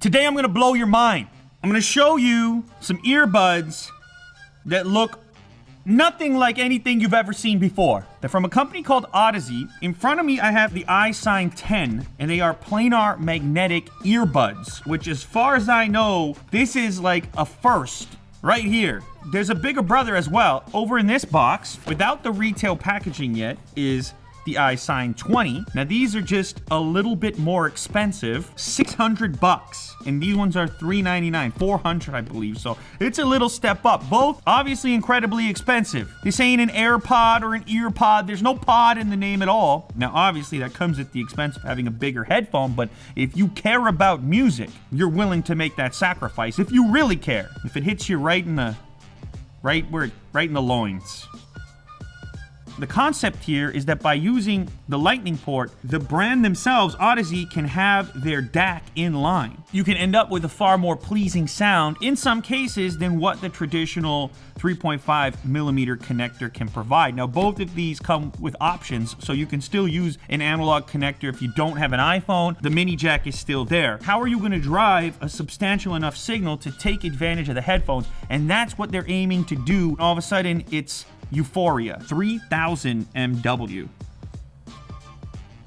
Today I'm gonna blow your mind. I'm gonna show you some earbuds that look nothing like anything you've ever seen before. They're from a company called Audeze. In front of me, I have the iSine 10, and they are planar magnetic earbuds, which as far as I know, this is like a first right here. There's a bigger brother as well. Over in this box, without the retail packaging yet, is the iSine 20. Now these are just a little bit more expensive, 600 bucks. And these ones are $399, 400 I believe. So it's a little step up. Both obviously incredibly expensive. This ain't an AirPod or an ear pod. There's no pod in the name at all. Now obviously that comes at the expense of having a bigger headphone, but if you care about music, you're willing to make that sacrifice. If you really care. If it hits you right in the loins. The concept here is that by using the lightning port, the brand themselves, Audeze, can have their DAC in line. You can end up with a far more pleasing sound in some cases than what the traditional 3.5 millimeter connector can provide. Now, both of these come with options, so you can still use an analog connector if you don't have an iPhone. The mini jack is still there. How are you going to drive a substantial enough signal to take advantage of the headphones? And that's what they're aiming to do. All of a sudden, it's Euphoria, 3000 MW.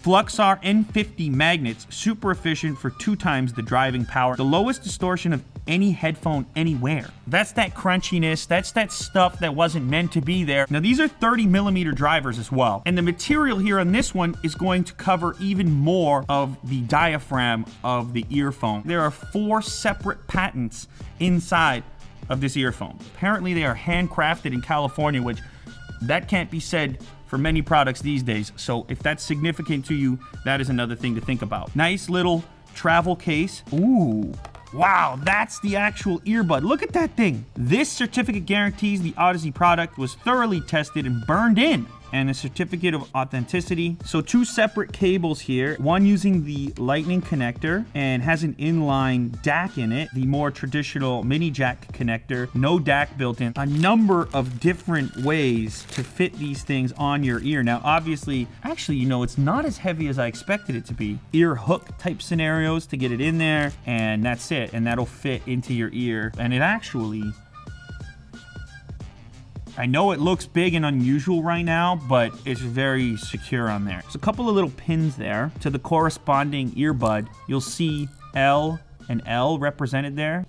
Fluxar N50 magnets, super efficient for 2 times the driving power. The lowest distortion of any headphone anywhere. That's that crunchiness, that's that stuff that wasn't meant to be there. Now these are 30 millimeter drivers as well. And the material here on this one is going to cover even more of the diaphragm of the earphone. There are 4 separate patents inside of this earphone. Apparently they are handcrafted in California, which that can't be said for many products these days. So if that's significant to you, that is another thing to think about. Nice little travel case. Ooh, wow, that's the actual earbud. Look at that thing. This certificate guarantees the Audeze product was thoroughly tested and burned in, and a certificate of authenticity. So 2 separate cables here, one using the lightning connector and has an inline DAC in it, the more traditional mini jack connector, no DAC built in. A number of different ways to fit these things on your ear. Now obviously, actually, you know, it's not as heavy as I expected it to be. Ear hook type scenarios to get it in there, and that's it, and that'll fit into your ear. And it actually, I know it looks big and unusual right now, but it's very secure on there. There's a couple of little pins there to the corresponding earbud. You'll see L and L represented there.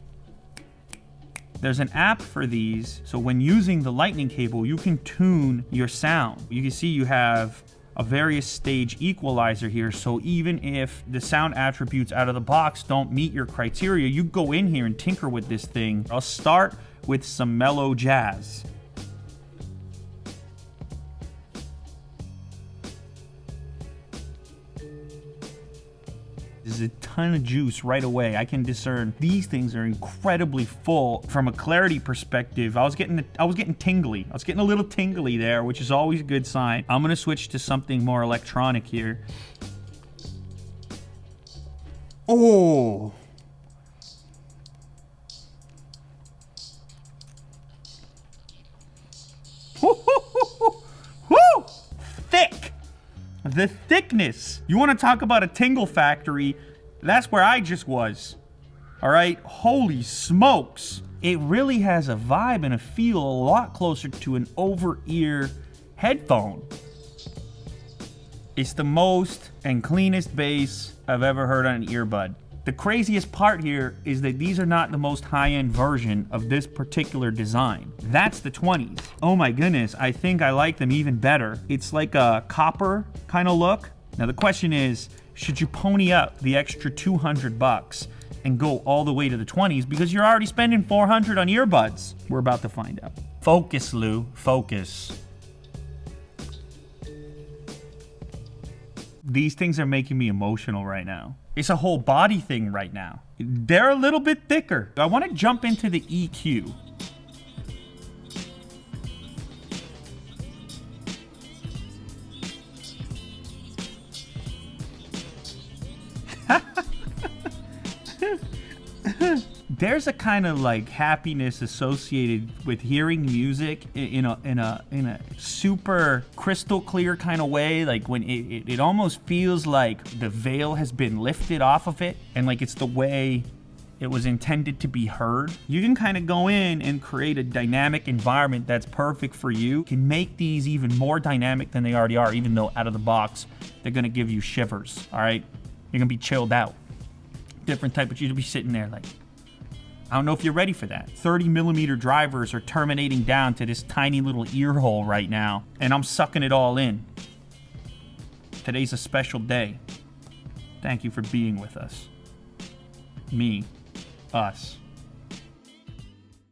There's an app for these, so when using the lightning cable, you can tune your sound. You can see you have a various stage equalizer here, so even if the sound attributes out of the box don't meet your criteria, you go in here and tinker with this thing. I'll start with some mellow jazz. There's a ton of juice right away. I can discern these things are incredibly full. From a clarity perspective, I was getting tingly. I was getting a little tingly there, which is always a good sign. I'm gonna switch to something more electronic here. Oh. Woo! Thick. The thickness. You want to talk about a tingle factory? That's where I just was. All right, holy smokes. It really has a vibe and a feel a lot closer to an over-ear headphone. It's the most and cleanest bass I've ever heard on an earbud. The craziest part here is that these are not the most high-end version of this particular design. That's the 20s. Oh my goodness, I think I like them even better. It's like a copper kind of look. Now the question is, should you pony up the extra 200 bucks and go all the way to the 20s because you're already spending 400 on earbuds? We're about to find out. Focus, Lou, focus. These things are making me emotional right now. It's a whole body thing right now. They're a little bit thicker. I want to jump into the EQ. There's a kind of like happiness associated with hearing music in a super crystal clear kind of way, like when it almost feels like the veil has been lifted off of it, and like it's the way It was intended to be heard. You can kind of go in and create a dynamic environment that's perfect for you. You can make these even more dynamic than they already are, even though out of the box, they're gonna give you shivers, all right? You're gonna be chilled out. Different type of, you'll be sitting there like, I don't know if you're ready for that. 30mm drivers are terminating down to this tiny little ear hole right now, and I'm sucking it all in. Today's a special day. Thank you for being with us. Me. Us.